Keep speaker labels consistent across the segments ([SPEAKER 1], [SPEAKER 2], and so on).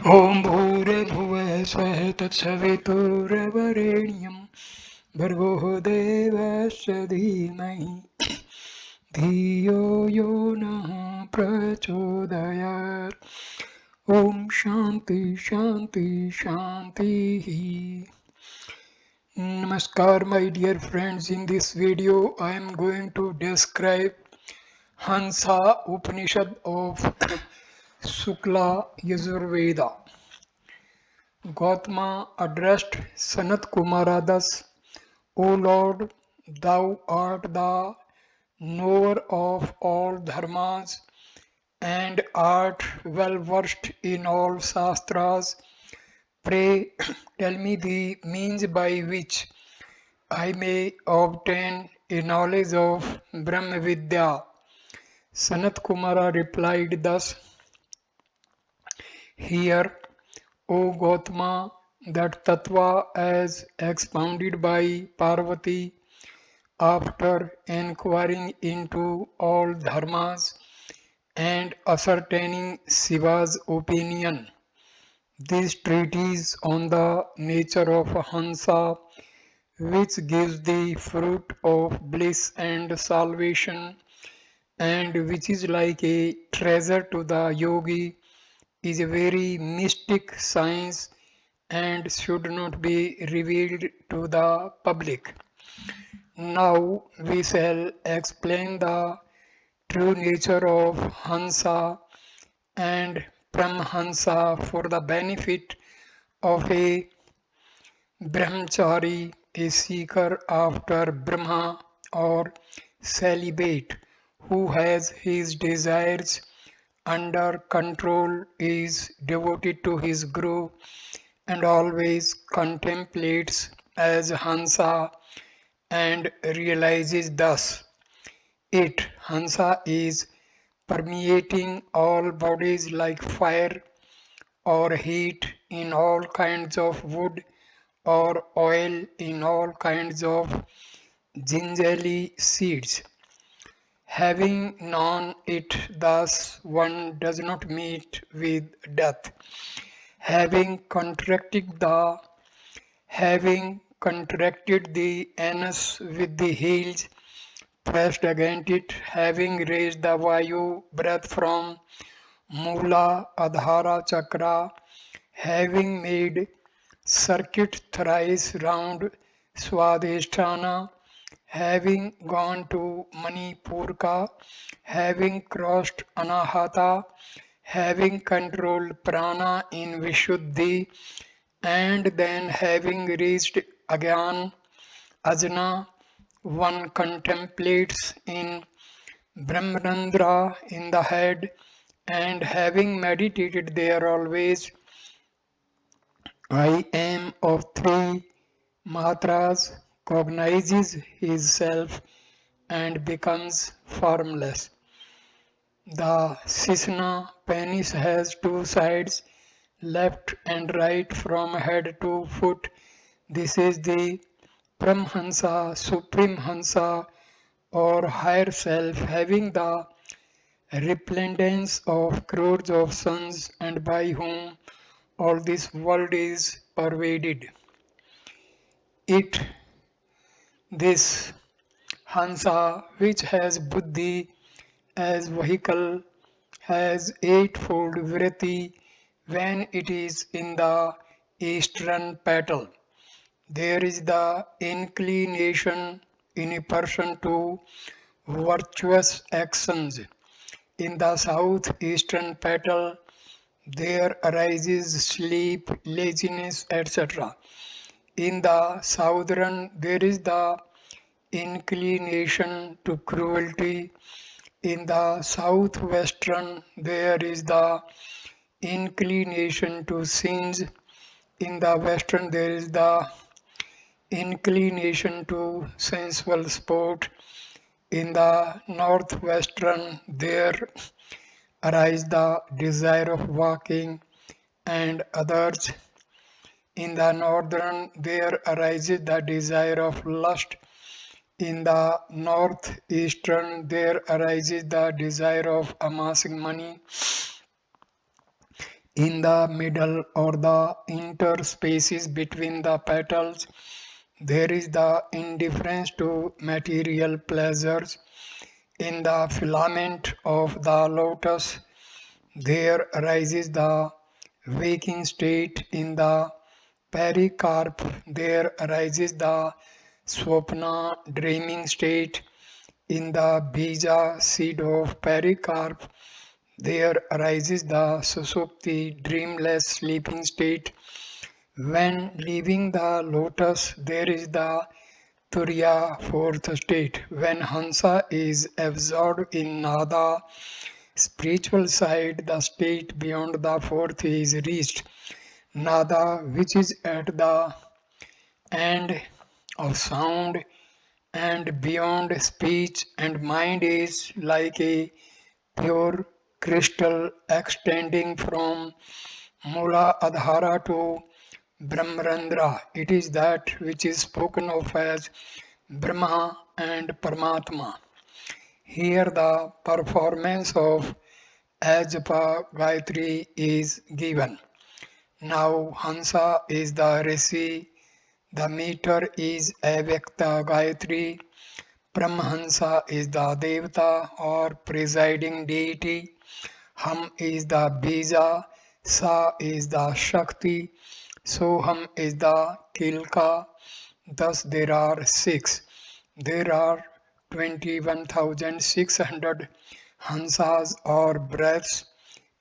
[SPEAKER 1] ॐ भूर्भुवः स्वः तत्सवितुर्वरेण्यं भर्गो देवस्य धीमहि धियो यो नः प्रचोदयात्. ॐ शान्ति शान्ति शान्तिः. Namaskar, my dear friends. In this video, I am going to describe Hamsa Upanishad of Sukla Yajur Veda. Gautama addressed SanatKumara thus: O Lord, thou art the knower of all dharmas and art well versed in all shastras. Pray tell me the means by which I may obtain a knowledge of Brahma vidya. SanatKumara replied thus: Hear, O Gautama, that tattva as expounded by Parvati after inquiring into all dharmas and ascertaining Shiva's opinion. This treatise on the nature of hansa, which gives the fruit of bliss and salvation, and which is like a treasure to the yogi, is a very mystic science and should not be revealed to the public. Now we shall explain the true nature of hansa and paramhansa for the benefit of a brahmachari, a seeker after Brahma or celibate who has his desires under control, is devoted to his guru, and always contemplates as hansa and realizes thus: it, hansa, is permeating all bodies like fire or heat in all kinds of wood or oil in all kinds of gingerly seeds. Having known it thus, one does not meet with death. Having contracted the anus with the heels pressed against it, having raised the vayu breath from Mula Adhara Chakra, having made circuit thrice round Swadhisthana, having gone to Manipurka, having crossed Anahata, having controlled prana in Vishuddhi, and then having reached Agyan Ajna, one contemplates in Brahmananda in the head, and having meditated there always, I am of three matras, cognizes his self and becomes formless. The Sisna penis has two sides, left and right from head to foot. This is the Paramhansa, Supreme Hansa, or higher self, having the resplendence of crores of suns, and by whom all this world is pervaded. It, this Hansa, which has Buddhi as vehicle, has eightfold vritti when it is in the eastern petal. There is the inclination in a person to virtuous actions. In the southeastern petal, there arises sleep, laziness, etc. In the southern, there is the inclination to cruelty. In the southwestern, there is the inclination to sins. In the western, there is the inclination to sensual sport. In the northwestern, there arise the desire of walking and others. In the northern, there arises the desire of lust. In the northeastern, there arises the desire of amassing money. In the middle or the interspaces between the petals, there is the indifference to material pleasures. In the filament of the lotus, there arises the waking state. In the pericarp, there arises the swapna dreaming state. In the bija seed of pericarp, there arises the susupti dreamless sleeping state. When leaving the lotus, there is the turiya fourth state. When hansa is absorbed in nada, spiritual side, the state beyond the fourth is reached. Nada, which is at the end of sound and beyond speech and mind, is like a pure crystal extending from Mula Adhara to Brahmarandra. It is that which is spoken of as Brahma and Paramatma. Here the performance of Ajapa Gayatri is given. Now Hansa is the Rishi, the meter is Avyakta Gayatri, Paramhansa is the Devata or presiding deity, Ham is the Bija, Sa is the Shakti, Soham is the Kilka. Thus there are six. There are 21,600 Hansas or breaths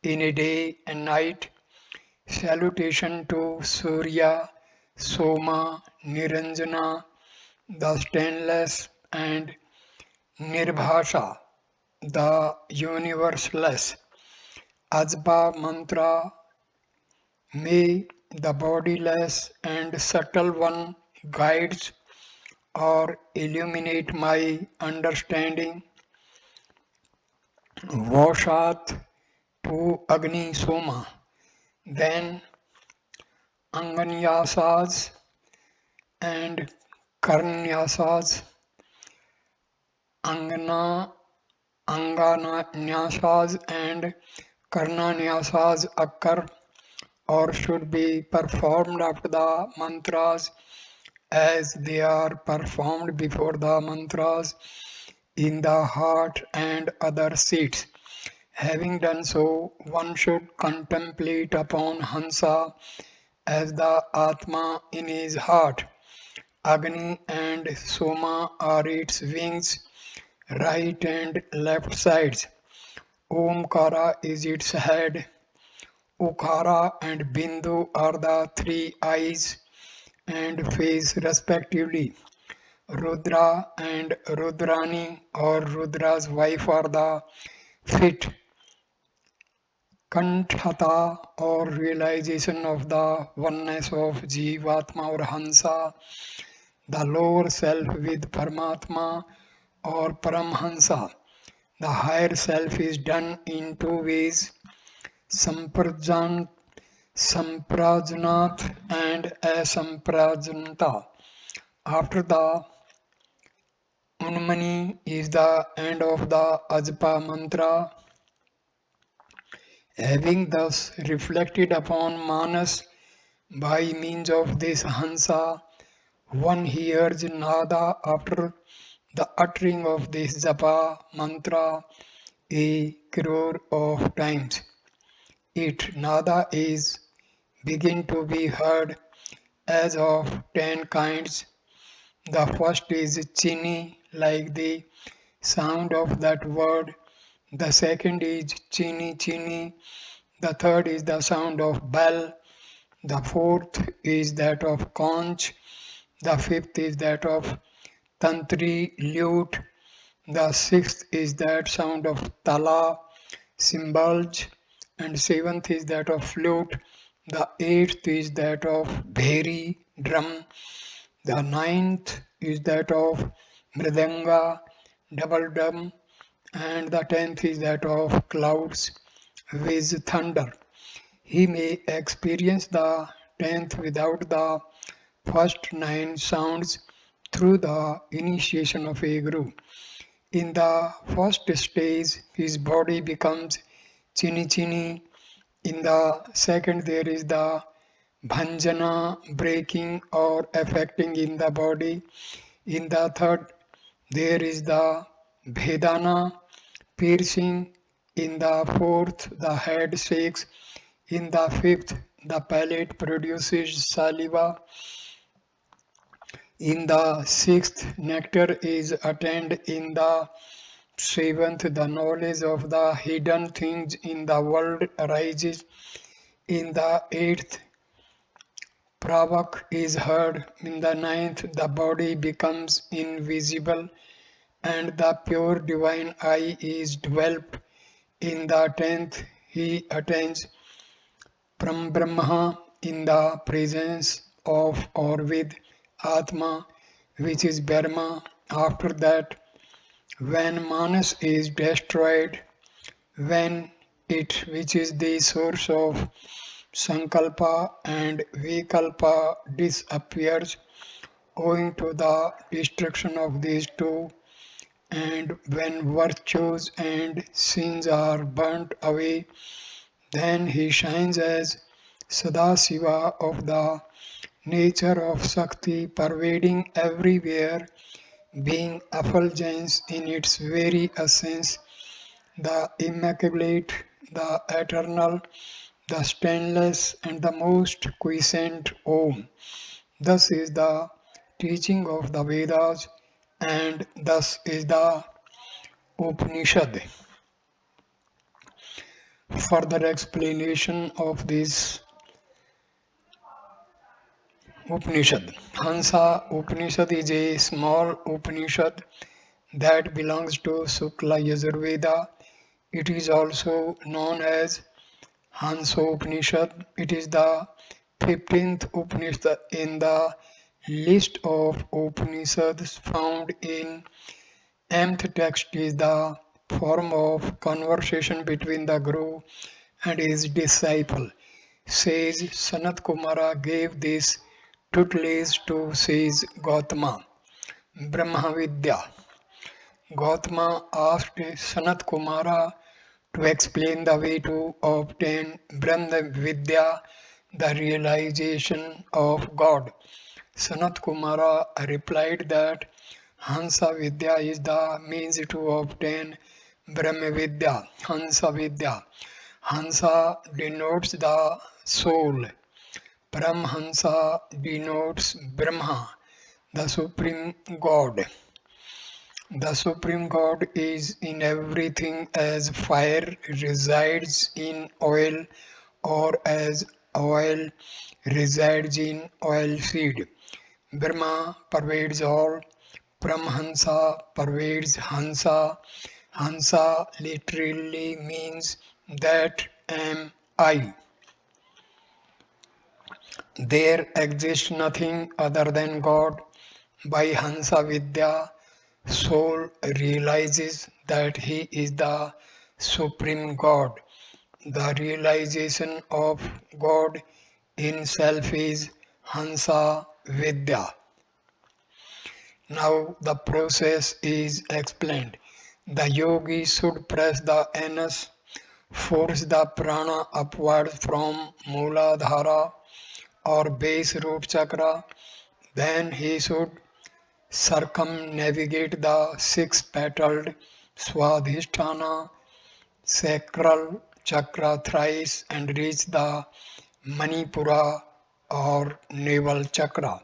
[SPEAKER 1] in a day and night. Salutation to Surya, Soma, Niranjana, the stainless, and Nirbhasha, the universeless. Ajba mantra, may the bodiless and subtle one guides or illuminate my understanding. Vashat to Agni Soma. Then Anganyasas and Karnyasas, Angana, Angananyasas and Karnanyasas occur or should be performed after the mantras as they are performed before the mantras in the heart and other seats. Having done so, one should contemplate upon Hansa as the Atma in his heart. Agni and Soma are its wings, right and left sides. Omkara is its head. Ukara and Bindu are the three eyes and face respectively. Rudra and Rudrani or Rudra's wife are the feet. Kanthata or realization of the oneness of Jivatma or Hansa, the lower self with Paramatma or Paramhansa. The higher self is done in two ways, Samprajnat and Asamprajnata. After the Unmani is the end of the Ajpa mantra. Having thus reflected upon Manas by means of this Hansa, one hears Nada after the uttering of this Japa mantra a crore of times. It Nada is begin to be heard as of 10 kinds. The first is chini, like the sound of that word. The second is chini chini. The third is the sound of bell. The fourth is that of conch. The fifth is that of tantri lute. The sixth is that sound of tala, cymbals. And seventh is that of flute. The eighth is that of bheri, drum. The ninth is that of mridanga, double drum, and the 10th is that of clouds with thunder. He may experience the 10th without the first 9 sounds through the initiation of a guru. In the first stage, his body becomes chini chini. In the second, there is the bhanjana, breaking or affecting in the body. In the third, there is the Vedana, piercing. In the fourth, the head shakes. In the fifth, the palate produces saliva. In the sixth, nectar is attained. In the seventh, the knowledge of the hidden things in the world arises. In the eighth, pravak is heard. In the ninth, the body becomes invisible and the pure divine eye is developed. In the tenth, he attains Brahma in the presence of or with Atma, which is Brahma. After that, when Manas is destroyed, when it, which is the source of Sankalpa and Vikalpa, disappears owing to the destruction of these two, and when virtues and sins are burnt away, then he shines as Sadasiva of the nature of Shakti, pervading everywhere, being effulgence in its very essence, the immaculate, the eternal, the stainless, and the most quiescent Om. Thus is the teaching of the Vedas, and thus is the Upanishad. Further explanation of this Upanishad. Hansa Upanishad is a small Upanishad that belongs to Sukla Yajur. It is also known as Hamsa Upanishad. It is the 15th Upanishad in the list of Upanishads found in nth text. Is the form of conversation between the Guru and his disciple. Says SanatKumara gave this tutelage to says Gautama. Brahma vidya. Gautama asked SanatKumara to explain the way to obtain Brahma vidya, the realization of God. SanatKumara replied that Hansa vidya is the means to obtain Brahma vidya. Hansa vidya. Hansa denotes the soul. Paramhansa denotes Brahma, the Supreme God. The Supreme God is in everything as fire resides in oil or as oil resides in oil seed. Brahma pervades all. Paramhansa pervades Hansa. Hansa literally means that am I. There exists nothing other than God. By Hansa Vidya, soul realizes that he is the Supreme God. The realization of God in self is Hansa Vidya. Now the process is explained. The yogi should press the anus, force the prana upward from Mooladhara or base root chakra. Then he should circumnavigate the six-petaled Swadhisthana sacral chakra thrice and reach the Manipura or navel chakra.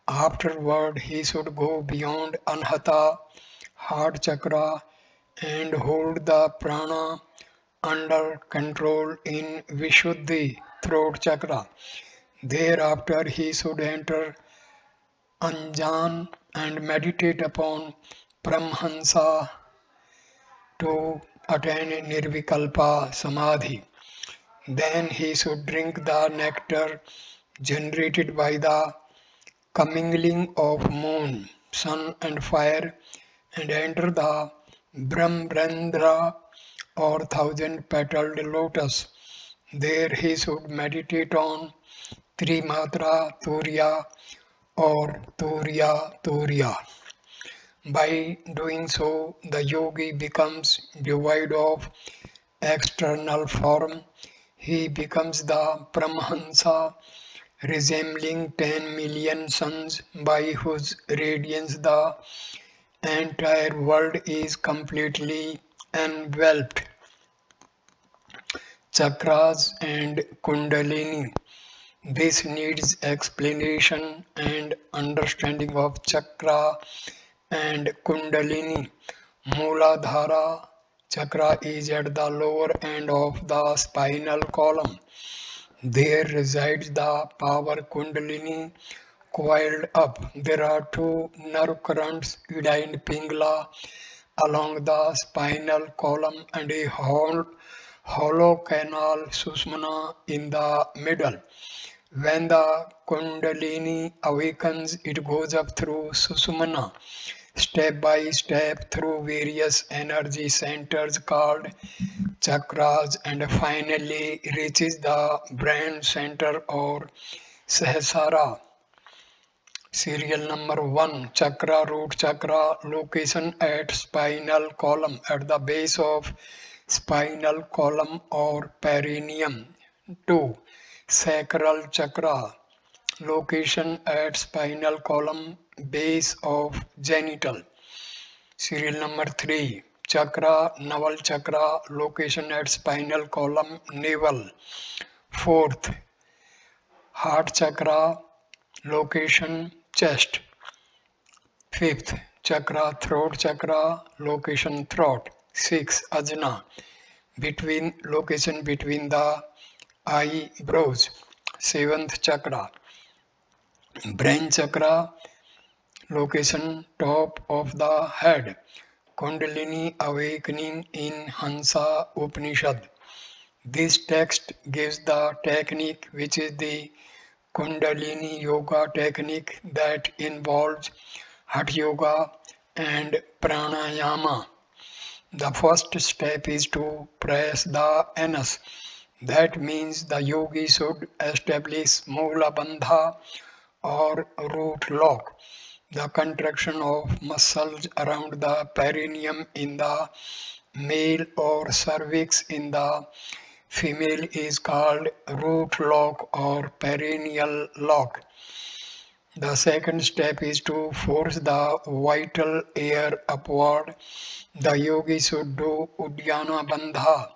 [SPEAKER 1] Afterward, he should go beyond Anhata heart chakra and hold the prana under control in Vishuddhi throat chakra. Thereafter, he should enter Anjan and meditate upon paramhansa to attain nirvikalpa samadhi. Then he should drink the nectar generated by the commingling of moon, sun and fire and enter the Brahmendra or thousand petaled lotus. There he should meditate on Trimatra Turiya or Turiya Turiya. By doing so, the yogi becomes devoid of external form. He becomes the paramhansa, resembling 10 million suns by whose radiance the entire world is completely enveloped. Chakras and Kundalini. This needs explanation and understanding of chakra and Kundalini. Mooladhara chakra is at the lower end of the spinal column. There resides the power Kundalini coiled up. There are two nerve currents, Ida and Pingala, along the spinal column and a hollow canal Susmana in the middle. When the Kundalini awakens, it goes up through Susumana, step by step through various energy centers called chakras, and finally reaches the brain center or Sahasrara. Serial number 1, chakra, root chakra, location at spinal column, at the base of spinal column or perineum. 2, sacral chakra, location at spinal column, base of genital. Serial number 3, chakra, navel chakra, location at spinal column, navel. 4th, heart chakra, location, chest. 5th, chakra, throat chakra, location, throat. 6, ajna, location between the eyebrows. 7th chakra, brain chakra, location, top of the head. Kundalini awakening in Hamsa Upanishad. This text gives the technique, which is the Kundalini yoga technique that involves Hatha yoga and pranayama. The first step is to press the anus. That means the yogi should establish mula bandha or root lock. The contraction of muscles around the perineum in the male or cervix in the female is called root lock or perineal lock. The second step is to force the vital air upward. The yogi should do Uddiyana Bandha,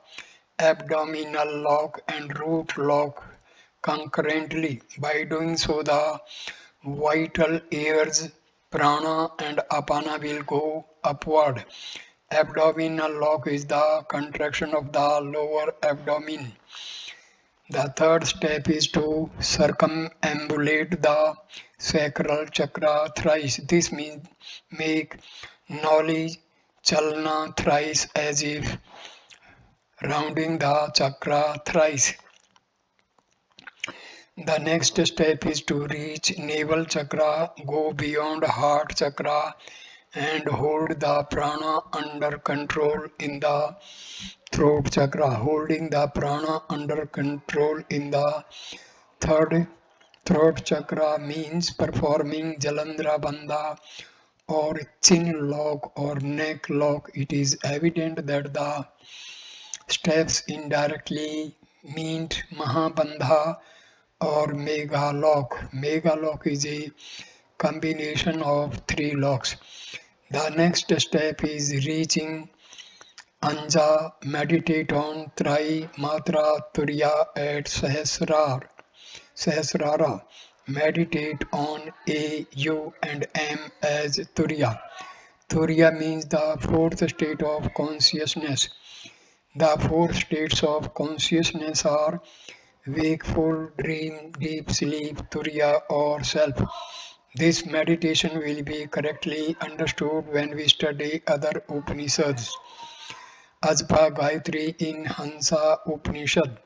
[SPEAKER 1] abdominal lock and root lock concurrently. By doing so, the vital airs, prana and apana will go upward. Abdominal lock is the contraction of the lower abdomen. The third step is to circumambulate the sacral chakra thrice. This means make knowledge chalna thrice, as if rounding the chakra thrice. The next step is to reach navel chakra, go beyond heart chakra and hold the prana under control in the throat chakra. Holding the prana under control in the third throat chakra means performing Jalandhara Bandha or chin lock or neck lock. It is evident that the steps indirectly mean Mahabandha or Mega lock. Mega lock is a combination of three locks. The next step is reaching Anja. Meditate on Tri Matra Turiya at Sahasrara. Meditate on A, U and M as Turiya. Turiya means the fourth state of consciousness. The four states of consciousness are wakeful, dream, deep sleep, Turiya or self. This meditation will be correctly understood when we study other Upanishads. Ajpa Gayatri in Hamsa Upanishad.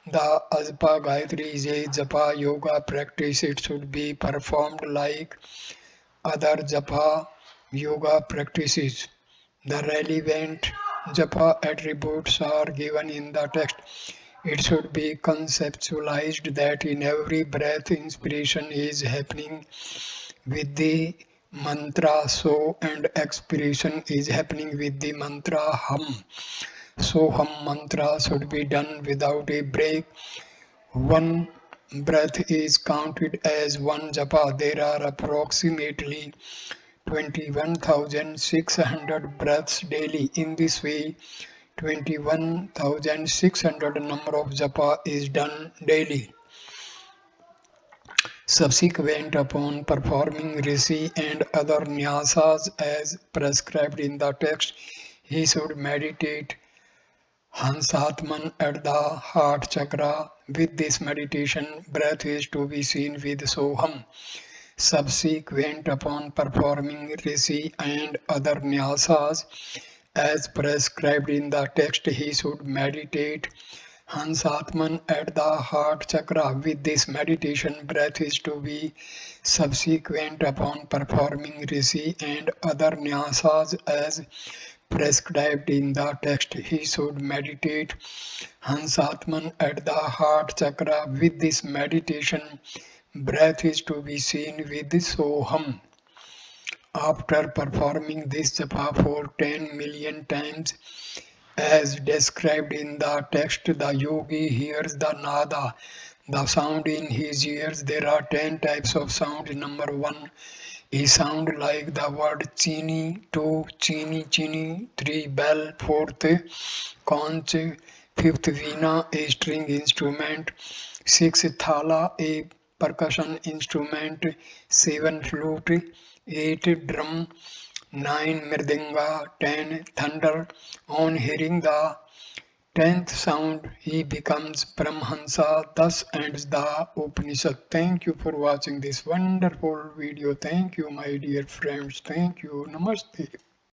[SPEAKER 1] The Ajpa Gayatri is a japa yoga practice. It should be performed like other japa yoga practices. The relevant japa attributes are given in the text. It should be conceptualized that in every breath inspiration is happening with the mantra so and expiration is happening with the mantra hum. Soham mantra should be done without a break. One breath is counted as one japa. There are approximately 21,600 breaths daily. In this way, 21,600 number of japa is done daily. Subsequent upon performing rishi and other nyasas as prescribed in the text, he should meditate Hansatman at the heart chakra. With this meditation, breath is to be seen with Soham. Subsequent upon performing rishi and other nyasas as prescribed in the text, he should meditate Hansatman at the heart chakra. With this meditation, breath is to be subsequent upon performing rishi and other nyasas as prescribed in the text. He should meditate Hansatman at the heart chakra. With this meditation, breath is to be seen with Soham. After performing this japa for 10 million times, as described in the text, the yogi hears the nada, the sound in his ears. There are 10 types of sound. Number 1, he sound like the word chini. 2, chini chini. 3, bell. 4th, conch. 5th, veena, a string instrument. 6, thala, a percussion instrument. 7, flute. 8, drum. 9, mridanga. 10, thunder. On hearing the 10th sound, he becomes paramhansa. Thus ends the Upanishad. Thank you for watching this wonderful video. Thank you, my dear friends. Thank you. Namaste.